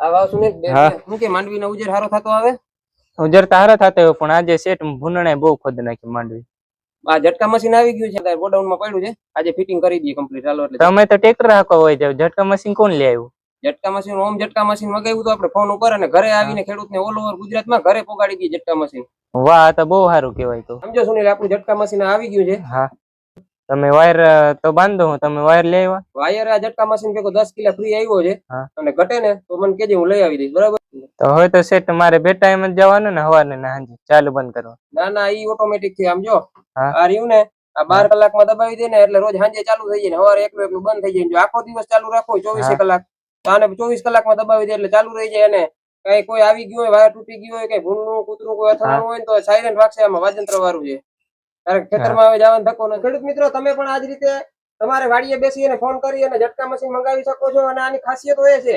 આ વાવ સુનિલ હા. શું કે માંડવીનો ઉજેર હારો થતો આવે? ઉજર તો હારા થતા હોય પણ આજે સેટ ભૂનણે બહુ ખોદ નાખી માંડવી. આ ઝટકા મશીન આવી ગયું છે ગોડાઉન માં પડ્યું છે, આજે ફિટિંગ કરી દઈએ કમ્પ્લીટ. ચાલો એટલે તમે તો ટ્રેક્ટર હાંકવા હોય જાવ, ઝટકા મશીન કોણ લઈ આવ્યું? ઝટકા મશીન ઓમ ઝટકા મશીન મગાવ્યું તો આપણે ફોન ઉપર, અને ઘરે આવીને ખેડૂતને ઓલ ઓવર ગુજરાતમાં ઘરે પોગાડી દઈએ ઝટકા મશીન. વાહ, આ તો બહુ સારું કહેવાય. તો સમજો સુનિલ, આપણું ઝટકા મશીન આવી ગયું છે. હા, તમે વાયર તો બાંધો, હું તમે વાયર લઈ આવ્યા? વાયર આ ઝટકા મશીન ભેગો 10 કિલો ફ્રી આવ્યો છે, અને ઘટે ને તો મને કહેજે, હું લઈ આવી દઈશ. બરાબર? તો હવે તો સેટ મારે બે ટાઈમ જ જવાનું ને, સવારને ને સાંજે ચાલુ બંધ કરવા? ના ના, ઈ ઓટોમેટિક થી. આમ જો આ રહ્યું ને, આ 12 કલાકમાં દબાવી દે ને એટલે રોજ સાંજે ચાલુ થઈ જાય ને સવારે એકલું એકલું બંધ થઈ જાય. જો આખો દિવસ ચાલુ રાખો 24 કલાક, તો આને 24 કલાકમાં દબાવી દે એટલે ચાલુ રહી જાય. અને કઈ કોઈ આવી ગયું હોય, વાયર તૂટી ગયું હોય, કઈ ભૂલનું કૂતરું કોઈ અથડાણું હોય તો સાયલેન્ટ વાગશે. આમાં વાજંત્ર વાળું છે. કારણ કે ખેતરમાં હવે જવાનો ધક્કો નથી. ખેડૂત મિત્રો, તમે પણ આ જ રીતે તમારે વાડીએ બેસી અને ફોન કરી અને ઝટકા મશીન મંગાવી શકો છો. અને આની ખાસિયત એ છે